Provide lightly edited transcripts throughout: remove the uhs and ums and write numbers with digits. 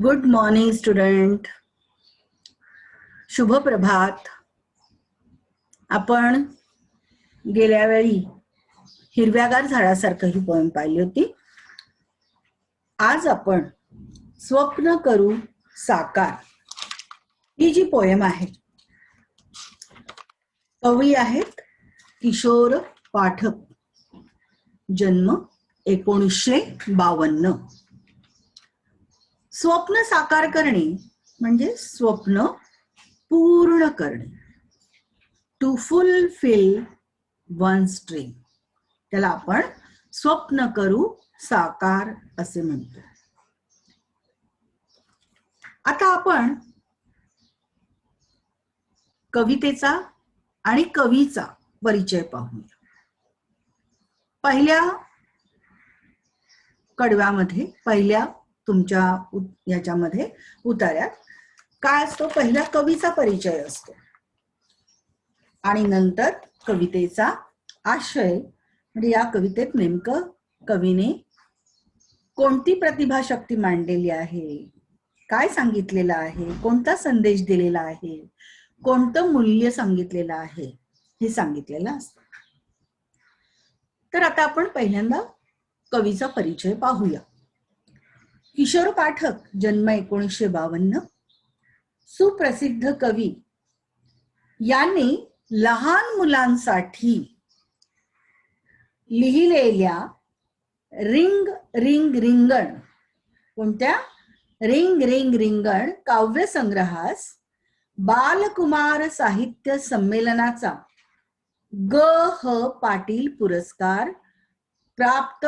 Good morning student. शुभ प्रभात. आपण गेल्या वेळी हिरव्यागार झाडासारखं ही पोएम पाहिली होती. आज आपण स्वप्न करू साकार ही जी पोएम आहे, कवी आहेत किशोर पाठक, जन्म 1952. स्वप्न साकार करणे म्हणजे स्वप्न पूर्ण करणे, टू फुलफिल वन्स ड्रीम. त्याला आपण स्वप्न करू साकार असे म्हणतो. आता आपण कवितेचा आणि कवीचा परिचय पाहूया. पहिल्या कडव्यामध्ये, पहिल्या तुमच्या याच्यामध्ये उतार्यात काय असतो? पहिला कवीचा परिचय असतो आणि नंतर कवितेचा आशय, म्हणजे या कवितेत नेमकं कवीने कोणती प्रतिभाशक्ती मांडलेली आहे, काय सांगितलेलं आहे, कोणता संदेश दिलेला आहे, कोणतं मूल्य सांगितलेलं आहे, हे सांगितलेलं असतं. तर आता आपण पहिल्यांदा कवीचा परिचय पाहूया. किशोर पाठक, जन्म 1952, सुप्रसिद्ध कवी. यांनी लहान मुलांसाठी लिहिलेल्या रिंग रिंग रिंगण, कोणत्या? रिंग रिंग रिंगण काव्य संग्रहास बालकुमार साहित्य संमेलनाचा ग ह पाटील पुरस्कार प्राप्त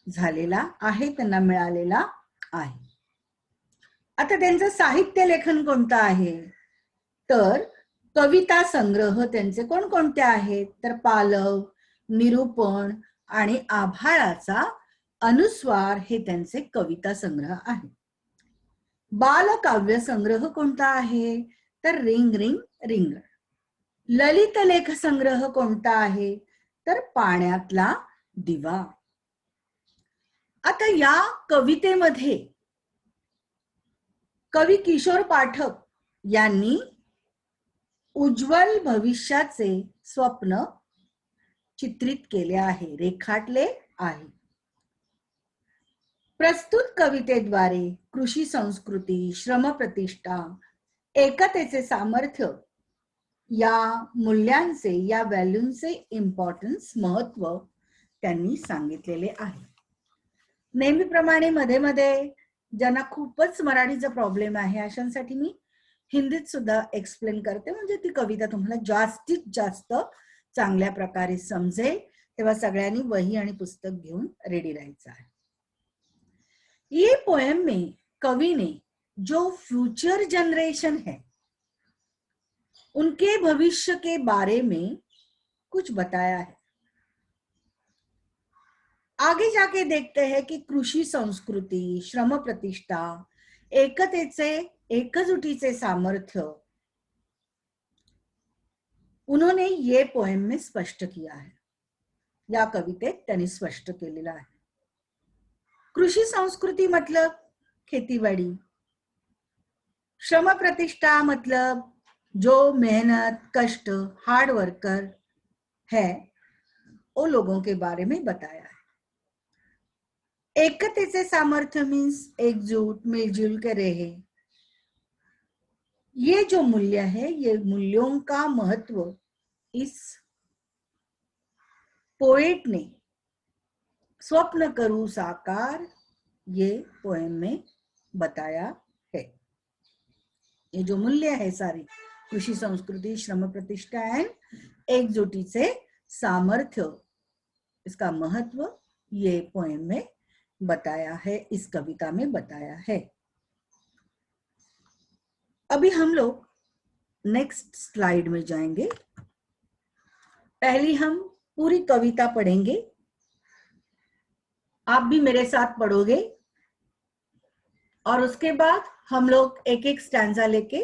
झालेला आहे, त्यांना मिळालेला आहे. आता त्यांचं साहित्य लेखन कोणतं आहे? तर कविता संग्रह त्यांचे कोणकोणते आहेत? तर पालव, निरूपण आणि आभाळाचा अनुस्वार हे त्यांचे कविता संग्रह आहे. बालकाव्य संग्रह कोणता आहे? तर रिंग रिंग रिंगण. ललित लेख संग्रह कोणता आहे? तर पाण्यातला दिवा. आता या कवितेमध्ये कवी किशोर पाठक यांनी उज्ज्वल भविष्याचे स्वप्न चित्रित केले आहे, रेखाटले आहे. प्रस्तुत कवितेद्वारे कृषी संस्कृती, श्रमप्रतिष्ठा, एकतेचे सामर्थ्य या मूल्यांचे, या व्हॅल्यूंचे इम्पॉर्टन्स, महत्व त्यांनी सांगितलेले आहे. नेहमीप्रमाणे मध्ये मध्ये ज्यांना खूपच मराठीचा प्रॉब्लेम आहे अशांसाठी मी हिंदीत सुद्धा एक्सप्लेन करते, म्हणजे ती कविता तुम्हाला जास्तीत जास्त चांगल्या प्रकारे समजेल. तेव्हा सगळ्यांनी वही आणि पुस्तक घेऊन रेडी राहायचं आहे. ये पोएम में कवि ने जो फ्यूचर जनरेशन है उनके भविष्य के बारे में कुछ बताया है. आगे जाके देखते हैं कि कृषि संस्कृती, श्रम प्रतिष्ठा, एकतेचे, एकजुटीचे सामर्थ्य उन्होंने ये पोएम में स्पष्ट किया है. या कवितेत त्यांनी स्पष्ट केलेला आहे. कृषि संस्कृती मतलब खेतीबाड़ी, श्रम प्रतिष्ठा मतलब जो मेहनत, कष्ट, हार्ड वर्कर है वो लोगों के बारे में बताया है. एकतेचे सामर्थ्य मीन्स एकजुट, मिलजुल के रहे. ये जो मूल्य है, ये मूल्यों का महत्व इस पोएट ने स्वप्न करूं साकार ये पोएम में बताया है. ये जो मूल्य है सारी, कृषि संस्कृति, श्रम प्रतिष्ठा एंड एकजुटीचे सामर्थ्य, इसका महत्व ये पोएम में बताया है, इस कविता में बताया है. अभी हम लोग नेक्स्ट स्लाइड में जाएंगे. पहली हम पूरी कविता पढ़ेंगे, आप भी मेरे साथ पढ़ोगे, और उसके बाद हम लोग एक एक स्टैंजा लेके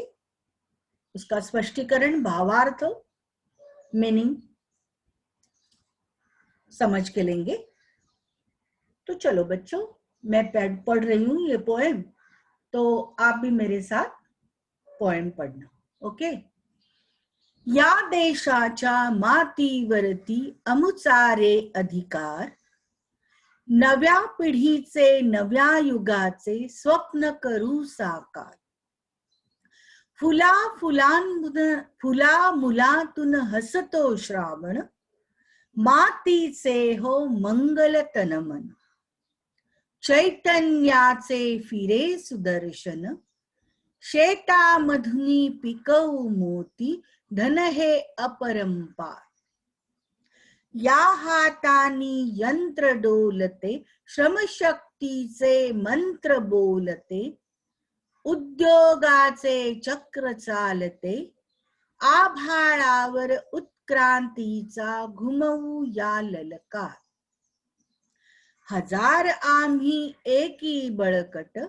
उसका स्पष्टीकरण, भावार्थ, मीनिंग समझ के लेंगे. तो चलो बच्चों, मैं पढ़ रही हूं ये पोएम, तो आप भी मेरे साथ पोएम पढ़ना. ओके. या देशाच्या मातीवरती अमुचारे अधिकार, नव्या पिढीचे नव्या युगाचे स्वप्न करू साकार. फुला मुलातून हसतो श्रावण, मातीचे हो मंगल तनमन. चैतन्याचे फिरे सुदर्शन, शेतामधुनी पिकवू मोती, धन हे अपरंपार. या हातानी यंत्र डोलते, श्रमशक्तीचे मंत्र बोलते, उद्योगाचे चक्र चालते, आभाळावर उत्क्रांतीचा घुमवू या ललकार. हजार आम्ही एकी बळकट,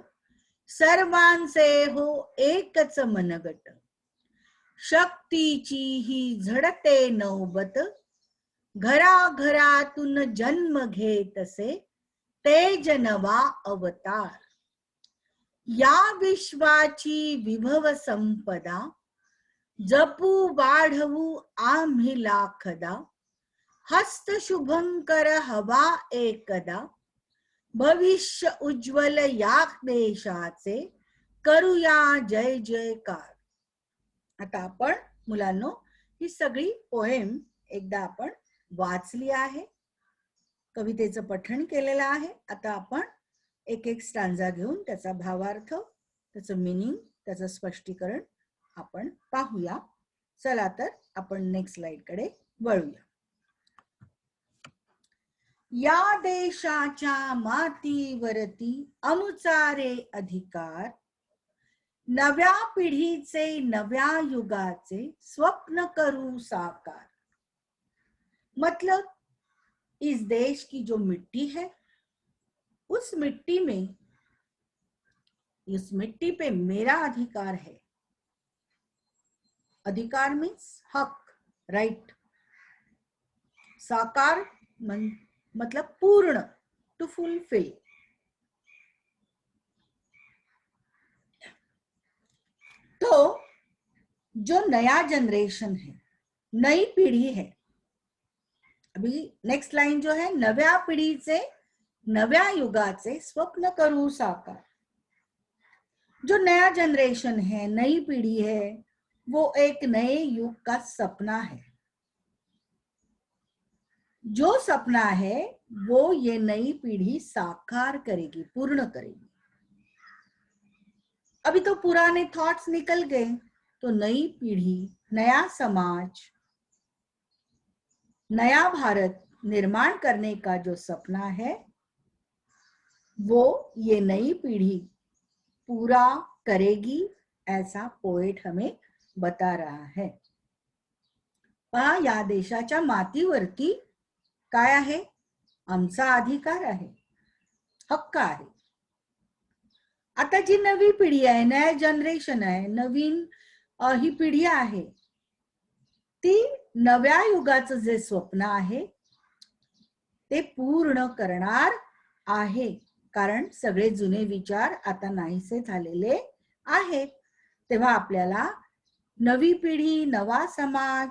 सर्वांचे हो एकच मनगट. शक्तीची ही झडते नौबत, घराघरातून जन्म घेतसे, तेज नवा अवतार. या विश्वाची विभव संपदा, जपू वाढवू आम्ही लाखदा. हस्त शुभंकर हवा एकदा, भविष्य उज्ज्वल या देशाचे, करूया जय जयकार. आता आपण मुलांनो ही सगळी पोएम एकदा आपण वाचली आहे, कवितेचं पठण केलेलं आहे. आता आपण एक एक स्टांजा घेऊन त्याचा भावार्थ, त्याचं मीनिंग, त्याचं स्पष्टीकरण आपण पाहूया. चला तर आपण नेक्स्ट स्लाइड कडे वळूया. या देशाच्या मातीवरती अमुचारे अधिकार, नव्या पिढीचे नव्या युगाचे स्वप्न करू साकार. मतलब इस देश की जो मिट्टी है, उस मिट्टी पे मेरा अधिकार है. अधिकार मीन्स हक, राइट. साकार मतलब पूर्ण, टू फुलफिल. तो जो नया जनरेशन है, नई पीढ़ी है, अभी नेक्स्ट लाइन जो है, नव्या पिढीचे नव्या युगाचे स्वप्न करू साकार. जो नया जनरेशन है, नई पीढ़ी है, वो एक नए युग का सपना है. जो सपना है वो ये नई पीढ़ी साकार करेगी, पूर्ण करेगी. अभी तो पुराने थॉट्स निकल गए, तो नई पीढ़ी, नया समाज, नया भारत निर्माण करने का जो सपना है वो ये नई पीढ़ी पूरा करेगी, ऐसा पोएट हमें बता रहा है. पहा, या देशाच्या मातीवरती काय आहे? आमचा अधिकार आहे, हक्क आहे. आता जी नवी पिढी आहे, नया जनरेशन आहे, नवीन ही पिढी आहे, ती नव्या युगाचं जे स्वप्न आहे ते पूर्ण करणार आहे. कारण सगळे जुने विचार आता नाहीसे झालेले आहेत. तेव्हा आपल्याला नवी पिढी, नवा समाज,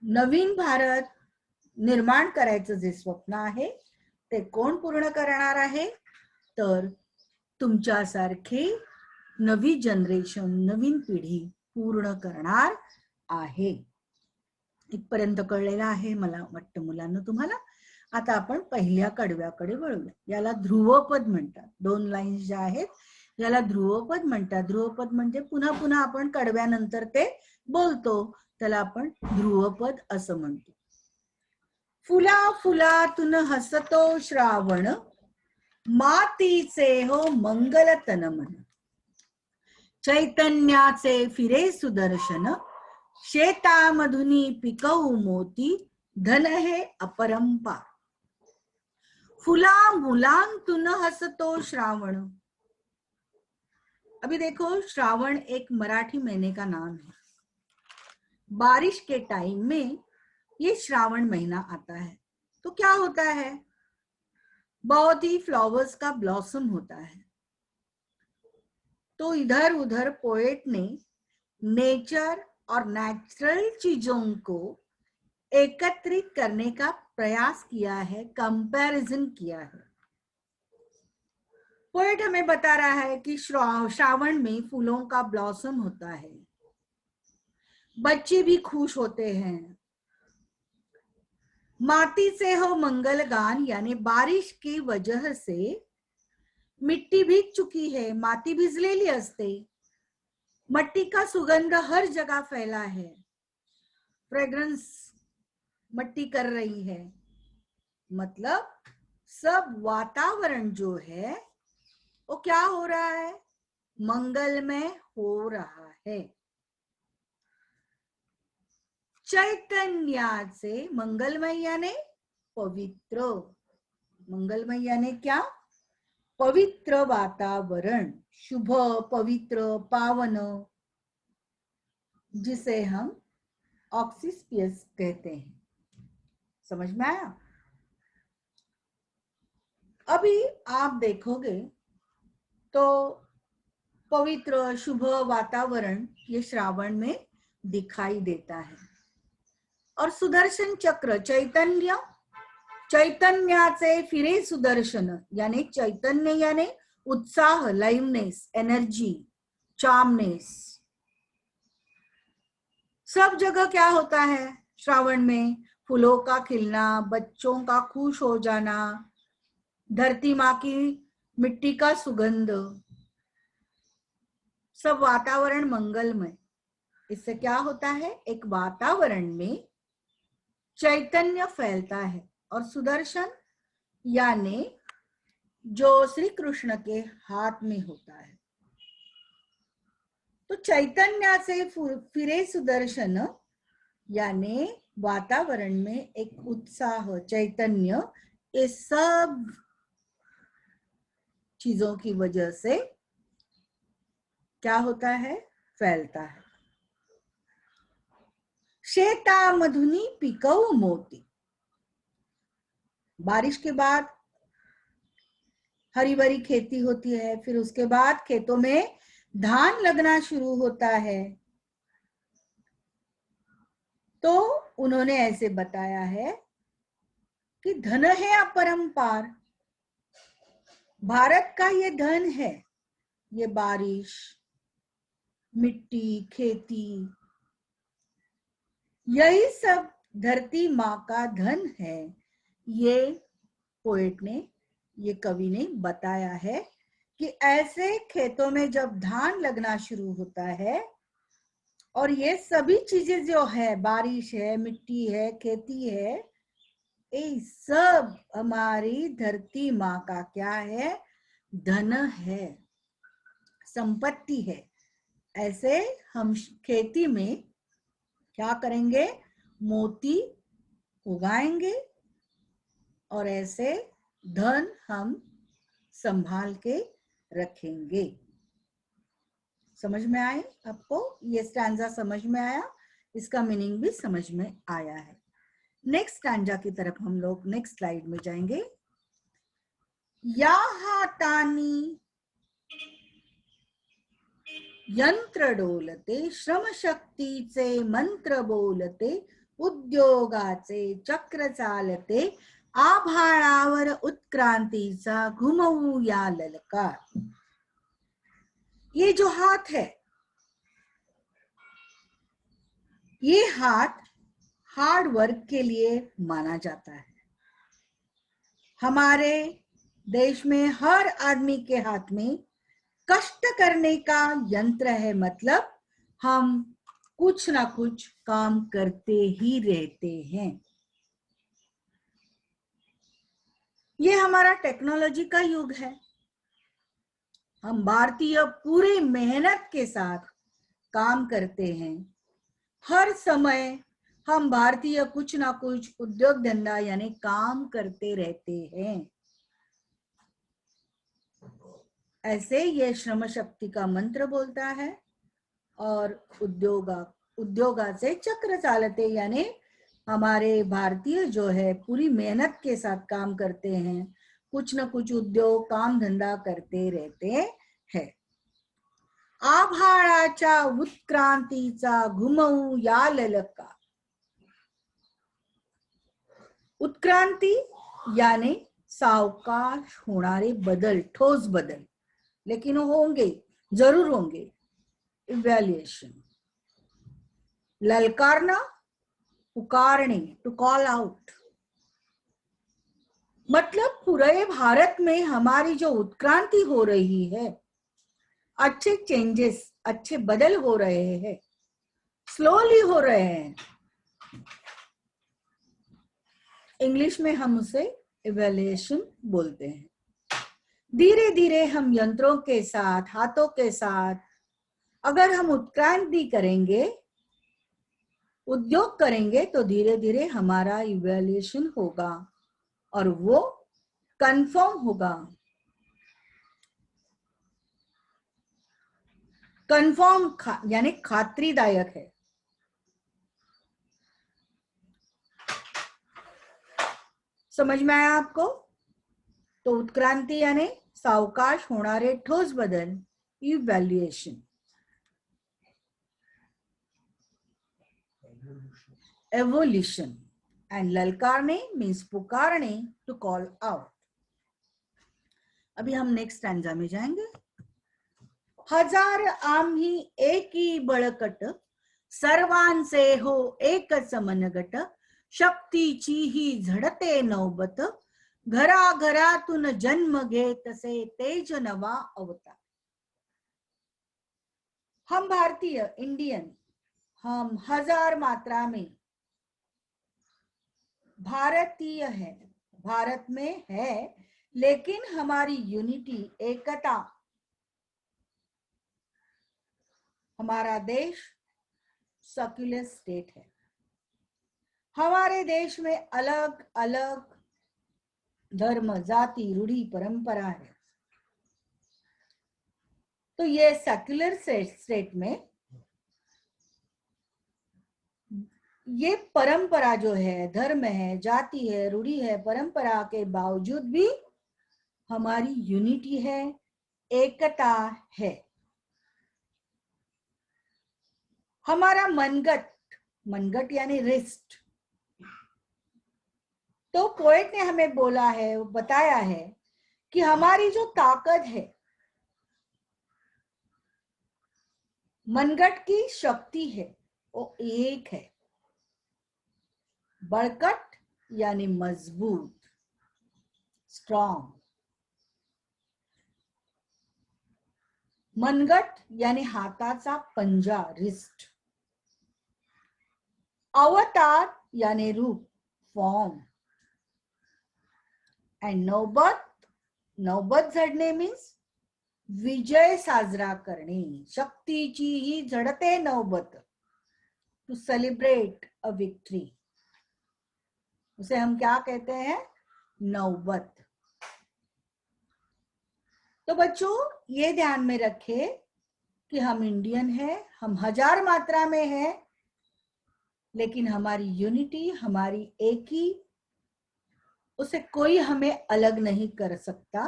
नवीन भारत निर्माण करायचं जे स्वप्न आहे ते कोण पूर्ण करणार आहे? तर तुमच्यासारखे नवी जनरेशन, नवीन पिढी पूर्ण करणार आहे. इथपर्यंत कळलेलं आहे मला वाटतं मुलांना तुम्हाला. आता आपण पहिल्या कडव्याकडे वळूया. याला ध्रुवपद म्हणतात. 2 लाईन्स ज्या आहेत याला ध्रुवपद म्हणतात. ध्रुवपद म्हणजे पुन्हा पुन्हा आपण कडव्यानंतर ते बोलतो, त्याला आपण ध्रुवपद असं म्हणतो. फुला फुलातून हसतो श्रावण, मातीचे हो मंगल तनमन. चैतन्याचे फिरे सुदर्शन, शेतामधुनी पिकवू मोती, धन हे अपरंपार. फुला मुलांतून हसतो श्रावण. अभी देखो, श्रावण एक मराठी महीने का नाम है. बारिश के टाइम में ये श्रावण महीना आता है तो क्या होता है? बहुत ही फ्लावर्स का ब्लॉसम होता है. तो इधर उधर पोएट ने नेचर और नेचुरल चीजों को एकत्रित करने का प्रयास किया है, कंपैरिजन किया है। पोएट हमें बता रहा है कि श्रावण में फूलों का ब्लॉसम होता है, बच्चे भी खुश होते हैं, माटी से हो मंगल गान, यानी बारिश की वजह से मिट्टी भीग चुकी है, माती भिजलेली असते, मट्टी का सुगंध हर जगह फैला है, फ्रेग्रेंस मट्टी कर रही है, मतलब सब वातावरण जो है वो क्या हो रहा है, मंगलमय हो रहा है। चैतन्य से मंगलमय यानी पवित्र, मंगलमय यानी क्या, पवित्र वातावरण, शुभ, पवित्र, पावन, जिसे हम ऑक्सीस्पियस कहते हैं। समझ में आया? अभी आप देखोगे तो पवित्र शुभ वातावरण ये श्रावण में दिखाई देता है। और सुदर्शन चक्र, चैतन्य, चैतन्याचे फिरे सुदर्शन, यानी चैतन्य यानी उत्साह, लाइवनेस, एनर्जी, चार्मनेस। सब जगह क्या होता है श्रावण में, फूलों का खिलना, बच्चों का खुश हो जाना, धरती माँ की मिट्टी का सुगंध, सब वातावरण मंगलमय। इससे क्या होता है, एक वातावरण में चैतन्य फैलता है। और सुदर्शन यानी जो श्री कृष्ण के हाथ में होता है। तो चैतन्य से फिरे सुदर्शन यानी वातावरण में एक उत्साह, चैतन्य, ये सब चीजों की वजह से क्या होता है, फैलता है। शेता मधुनी पिकऊ मोती, बारिश के बाद हरी भरी खेती होती है, फिर उसके बाद खेतों में धान लगना शुरू होता है। तो उन्होंने ऐसे बताया है कि धन है अपरंपार, भारत का ये धन है, ये बारिश, मिट्टी, खेती, यही सब धरती माँ का धन है। ये पोएट ने, ये कवि ने बताया है कि ऐसे खेतों में जब धान लगना शुरू होता है और ये सभी चीजें जो है, बारिश है, मिट्टी है, खेती है, ये सब हमारी धरती माँ का क्या है, धन है, संपत्ति है। ऐसे हम खेती में क्या करेंगे, मोती उगाएंगे और ऐसे धन हम संभाल के रखेंगे। समझ में आए आपको? ये स्टैंजा समझ में आया, इसका मीनिंग भी समझ में आया है। नेक्स्ट स्टैंजा की तरफ हम लोग नेक्स्ट स्लाइड में जाएंगे। या हातानी यंत्र डोलते, श्रम शक्तीचे मंत्र बोलते, उद्योगाचे चक्र चालते, आभाळावर उत्क्रांतीचा घुमवू या ललकार। ये जो हाथ है, ये हाथ हार्ड वर्क के लिए माना जाता है। हमारे देश में हर आदमी के हाथ में कष्ट करने का यंत्र है, मतलब हम कुछ ना कुछ काम करते ही रहते हैं। ये हमारा टेक्नोलॉजी का युग है। हम भारतीय पूरी मेहनत के साथ काम करते हैं। हर समय हम भारतीय कुछ ना कुछ उद्योग धंधा यानी काम करते रहते हैं। ऐसे ये श्रम शक्ति का मंत्र बोलता है और उद्योगा से चक्र चालते, यानी हमारे भारतीय जो है पूरी मेहनत के साथ काम करते हैं, कुछ न कुछ उद्योग काम धंधा करते रहते हैं। आभाळाच्या उत्क्रांतीचा घुमवू या ललका. उत्क्रांती यानी सावकाश होणारे बदल, ठोस बदल, लेकिन होंगे, जरूर होंगे. इवैल्यूएशन. ललकारना, पुकारने, टू कॉल आउट. मतलब पूरे भारत में हमारी जो उत्क्रांति हो रही है, अच्छे चेंजेस, अच्छे बदल हो रहे हैं, स्लोली हो रहे हैं. इंग्लिश में हम उसे इवैल्यूएशन बोलते हैं. धीरे धीरे हम यंत्रों के साथ, हाथों के साथ अगर हम उत्क्रांति करेंगे, उद्योग करेंगे, तो धीरे धीरे हमारा इवैल्यूएशन होगा और वो कंफर्म होगा. कंफर्म यानी खातरीदायक है. समझ में आया आपको? तो उत्क्रांति यानी सावकाश होणारे ठोस बदल, इवैल्यूएशन. एवोल्यूशन. एंड ललकारने मीन्स पुकारने, टू कॉल आउट. अभी हम नेक्स्ट स्टैंजा में जाएंगे. हजार आम्ही एकी बळकट, सर्वांचे हो एक समनगट, शक्तीची ही झडते नौबत, घराघरातून जन्म घे तसे तेज नवा अवतार. हम भारतीय, इंडियन, हम हजार मात्रा में भारतीय है, भारत में है, लेकिन हमारी यूनिटी, एकता, हमारा देश सेक्युलर स्टेट है. हमारे देश में अलग अलग धर्म, जाति, रूढ़ी, परंपरा है. तो ये सेक्युलर स्टेट में ये परंपरा जो है, धर्म है, जाति है, रूढ़ी है, परंपरा के बावजूद भी हमारी यूनिटी है, एकता है. हमारा मनगट, मनगट यानी रिस्ट. तो पोएट ने हमें बोला है, बताया है कि हमारी जो ताकत है, मनगट की शक्ति है, वो एक है. बड़कट यानी मजबूत, स्ट्रॉन्ग. मनगट यानी हाताचा पंजा, रिस्ट. अवतार यानी रूप, फॉर्म. एंड नौबत, नौबत झडणे मीन्स विजय साजरा करणे. शक्तीची ही झडते नौबत, टू सेलिब्रेट अ विक्ट्री. उसे हम क्या कहते हैं? नौबत. तो बच्चों ये ध्यान में रखे कि हम इंडियन हैं, हम हजार मात्रा में हैं, लेकिन हमारी यूनिटी, हमारी एक ही, उसे कोई हमें अलग नहीं कर सकता.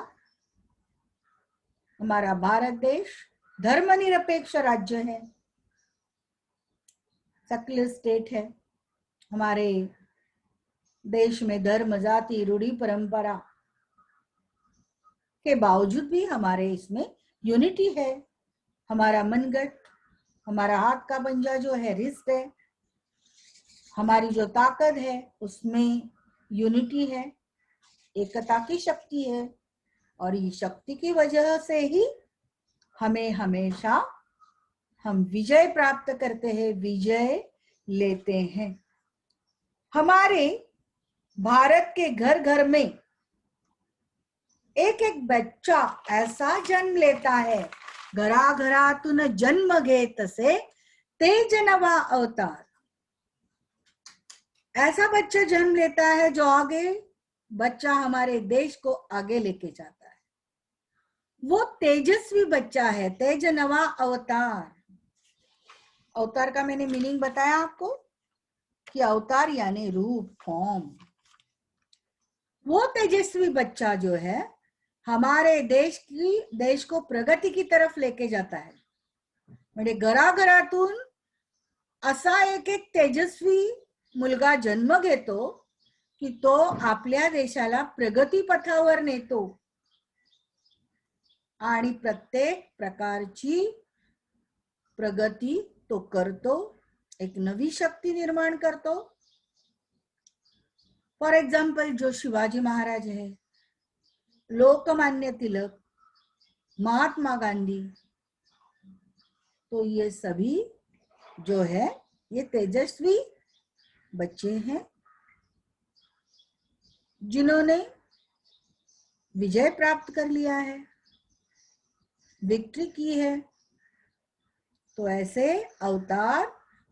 हमारा भारत देश धर्मनिरपेक्ष राज्य है, सेक्युलर स्टेट है. हमारे देश में धर्म, जाति, रूढ़ी, परंपरा के बावजूद भी हमारे इसमें यूनिटी है. हमारा मनगट, हमारा हाथ का पंजा जो है, रिस्ट है. हमारी जो ताकत है उसमें यूनिटी है, एकता की शक्ति है. और इस शक्ति की वजह से ही हमें हमेशा हम विजय प्राप्त करते हैं, विजय लेते हैं. हमारे भारत के घर घर में एक एक बच्चा ऐसा जन्म लेता है, घराघरातून जन्म घे तसे तेज नवा अवतार. ऐसा बच्चा जन्म लेता है जो आगे, बच्चा हमारे देश को आगे लेके जाता है. वो तेजस्वी बच्चा है, तेज नवा अवतार. अवतार का मैंने मीनिंग बताया आपको कि अवतार यानी रूप, फॉर्म. वो तेजस्वी बच्चा जो है हमारे देश को प्रगति की तरफ लेके जाता है. म्हणजे घराघरातून असा एक एक तेजस्वी मुलगा जन्म घेतो की तो आपल्या देशाला प्रगती पथावर नेतो आणि प्रत्येक प्रकारची प्रगती तो करतो, एक नवी शक्ती निर्माण करतो. फॉर एग्जाम्पल जो शिवाजी महाराज है, लोकमान्य तिलक, महात्मा गांधी, तो ये सभी जो है ये तेजस्वी बच्चे हैं जिन्होंने विजय प्राप्त कर लिया है, विक्ट्री की है. तो ऐसे अवतार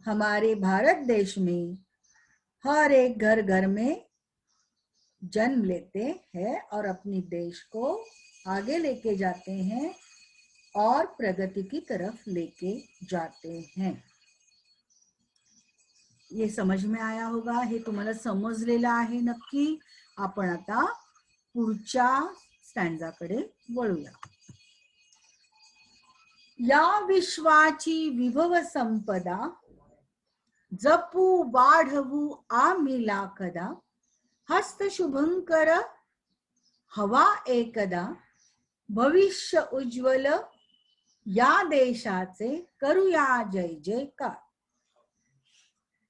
हमारे भारत देश में हर एक घर घर में जन्म लेते हैं और अपनी देश को आगे लेके जाते हैं और प्रगति की तरफ लेके जाते हैं. ये समझ में आया होगा, हे तुम्हाला समजलेलं आहे नक्की. आपण आता पुढच्या स्टँजाकडे वळूया. या विश्वाची विभव संपदा जपू वाढवू आम्ही लाखदा, हस्त शुभंकर हवा एकदा, भविष्य उज्ज्वल या देशाचे करूया जय जयकार.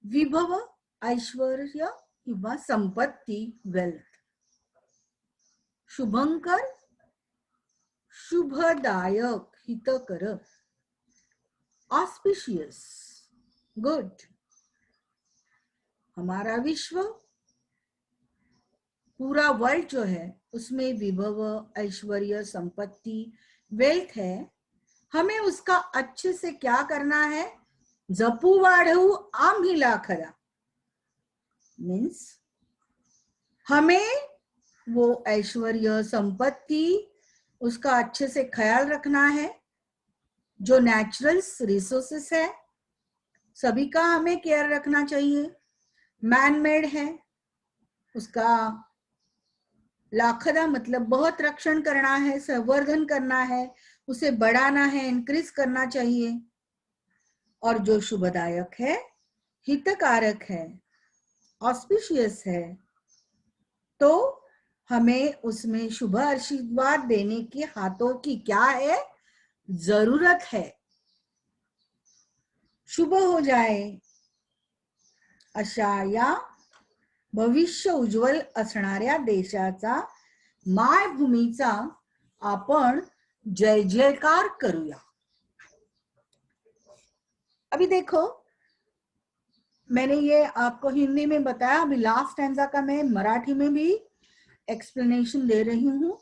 विभव ऐश्वर्य किंवा संपत्ती, वेल्थ. शुभंकर शुभदायक, हितकर. Auspicious, good. हमारा विश्व, पूरा वर्ल्ड जो है उसमें विभव ऐश्वर्य संपत्ति वेल्थ है. हमें उसका अच्छे से क्या करना है? जपू वाढवू आम्ही लाखदा. मीन्स हमें वो ऐश्वर्य संपत्ति उसका अच्छे से ख्याल रखना है. जो नेचुरल रिसोर्सेस है सभी का हमें केयर रखना चाहिए. मैन मेड है उसका लाखदा मतलब बहुत रक्षण करना है, संवर्धन करना है, उसे बढ़ाना है, इंक्रीज करना चाहिए. और जो शुभदायक है, हितकारक है, ऑस्पिशियस है, तो हमें उसमें शुभ आशीर्वाद देने की हाथों की क्या है? जरूरत है. शुभ हो जाए अशा या भविष्य उज्ज्वल असणाऱ्या देशाचा, मायभूमीचा आपण जय जयकार करूया. अभी देखो, मैंने ये आपको हिंदी में बताया, अभी लास्ट स्टैंजा का मैं मराठी में भी एक्सप्लेनेशन दे रही हूं.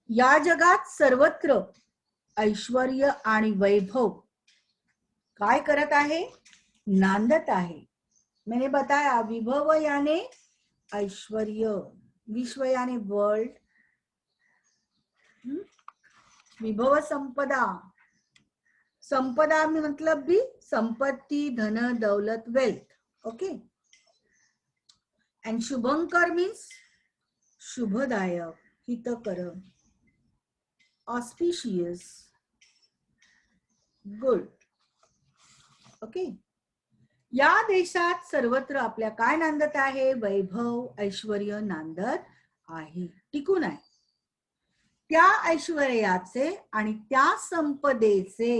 या जगात सर्वत्र ऐश्वर्य आणि वैभव काय करत आहे? नांदत आहे. मैंने बताया विभव यानी ऐश्वर्य, विश्व यानी वर्ल्ड, विभव संपदा, संपदा मतलब भी संपत्ति, धन, दौलत, वेल्थ. ओके. एंड शुभंकर मीन्स शुभदायक, हितकर, ऑस्पिशियस, गुड. ओके. या देशात सर्वत्र आपल्या काय नांदत आहे? वैभव ऐश्वर्य नांदत आहे, टिकून आहे. त्या ऐश्वर्याचे आणि त्या संपदेचे,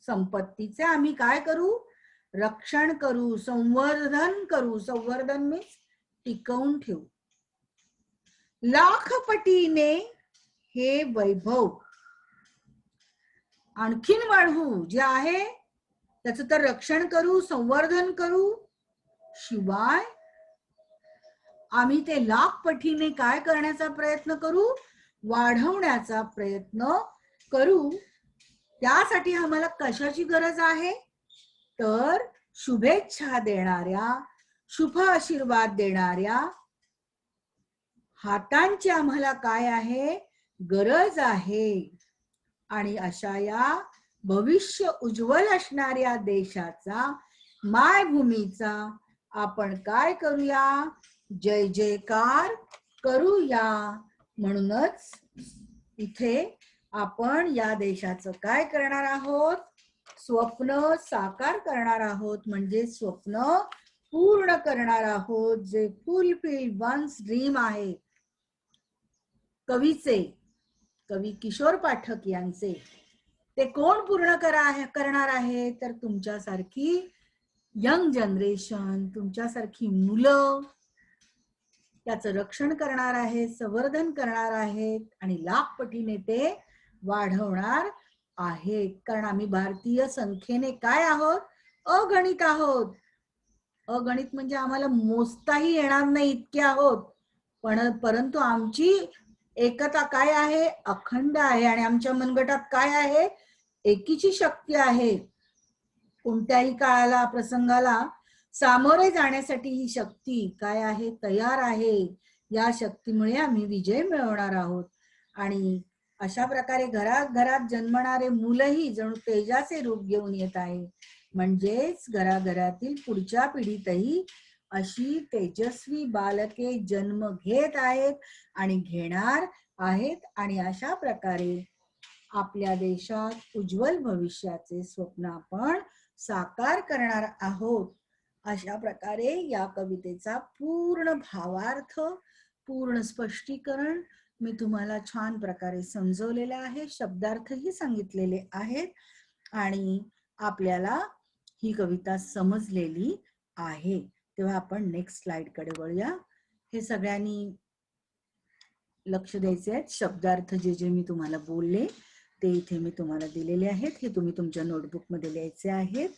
संपत्तीचे आम्ही काय करू? रक्षण करू, संवर्धन करू. संवर्धन मीन्स टिकवून ठेवू. लाखपटीने हे वैभव आणखीन वाढवू, जे आहे त्याचं तर रक्षण करू, संवर्धन करू. शिवाय आम्ही ते लाखपटीने काय करण्याचा प्रयत्न करू? वाढवण्याचा प्रयत्न करू. त्यासाठी आम्हाला कशाची गरज आहे? तर शुभेच्छा देणाऱ्या, शुभ आशीर्वाद देणाऱ्या हातांची आम्हाला काय आहे? गरज आहे. आणि अशा या भविष्य उज्ज्वल असणाऱ्या देशाचा, मायभूमीचा आपण काय करूया? जय जयकार करूया. म्हणूनच इथे आपण या देशाचं काय करणार आहोत? स्वप्न साकार करणार आहोत म्हणजे स्वप्न पूर्ण करणार आहोत, जे फुलफिल वन्स ड्रीम आहे कवीचे, कवी किशोर पाठक यांचे. ते कोण पूर्ण करणार आहे तर तुमच्यासारखी यंग जनरेशन, तुमच्यासारखी मुलं त्याचं रक्षण करणार आहे, संवर्धन करणार आहेत आणि लाख पटीने ते वाढवणार आहेत. कारण आम्ही भारतीय संख्येने काय आहोत, अगणित आहोत. अगणित म्हणजे आम्हाला मोजताही येणार नाही इतके आहोत, परंतु आमची एकता काय आहे, अखंड आहे. आणि आमच्या मनगटात काय आहे, एकीची शक्ती आहे. कोणत्याही काळाला, प्रसंगाला सामोरे जाण्यासाठी ही शक्ती काय आहे, तयार आहे. या शक्तीमुळे आम्ही विजय मिळवणार आहोत. आणि अशा प्रकारे घराघरात जन्मणारे मुलंही जणू तेजाचे रूप घेऊन येत आहे. म्हणजेच घराघरातील पुढच्या पिढीतही अशी तेजस्वी बालके जन्म घेत आहेत आणि घेणार आहेत. आणि अशा प्रकारे आपल्या देशात उज्ज्वल भविष्याचे स्वप्न आपण साकार करणार आहोत. अशा प्रकारे या कवितेचा पूर्ण भावार्थ, पूर्ण स्पष्टीकरण मी तुम्हाला छान प्रकारे समजवलेले आहे. शब्दार्थही सांगितलेले आहेत आणि आपल्याला ही कविता समजलेली आहे. तेव्हा आपण नेक्स्ट स्लाइड कडे वळूया. हे सगळ्यांनी लक्ष द्यायचे आहेत. शब्दार्थ जे जे मी तुम्हाला बोलले ते इथे मी तुम्हाला दिलेले आहेत. हे तुम्ही तुमच्या नोटबुक मध्ये लिहायचे आहेत.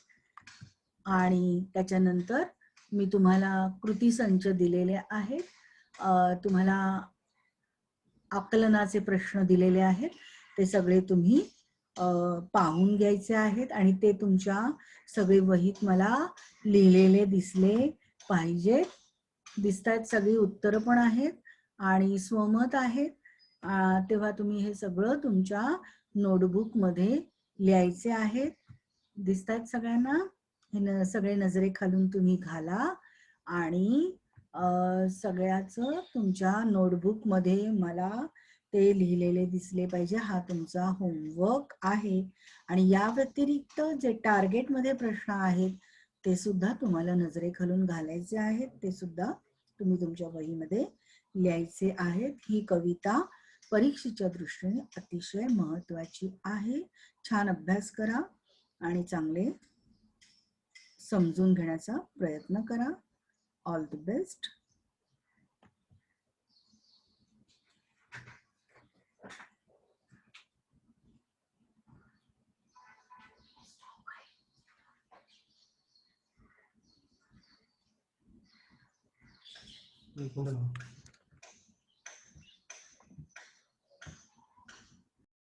आणि त्याच्यानंतर मी तुम्हाला कृती संच दिलेले आहेत. तुम्हाला आकलनाचे प्रश्न दिलेले आहेत. ते सगळे तुम्ही पाहून घ्यायचे आहेत आणि ते तुमच्या सगळे वहीत मला लिहिलेले दिसले पाहिजेत. दिसतायत, सगळी उत्तरं पण आहेत आणि स्वमत आहेत. तेव्हा तुम्ही हे सगळं तुमच्या नोटबुक मध्ये लिहायचे आहेत. दिसतायत सगळ्यांना? हे सगळे नजरे खालून तुम्ही घाला आणि सगळ्याच तुमच्या नोटबुक मध्ये मला ते लिहिलेले दिसले पाहिजे. हा तुमचा होमवर्क आहे. आणि या व्यतिरिक्त जे टार्गेट मध्ये प्रश्न आहेत ते सुद्धा तुम्हाला नजरे खालून घालायचे आहेत. ते सुद्धा तुम्ही तुमच्या वहीमध्ये लिहायचे आहेत. ही कविता परीक्षेच्या दृष्टीने अतिशय महत्वाची आहे. छान अभ्यास करा आणि चांगले समजून घेण्याचा प्रयत्न करा. All the best. Thank you.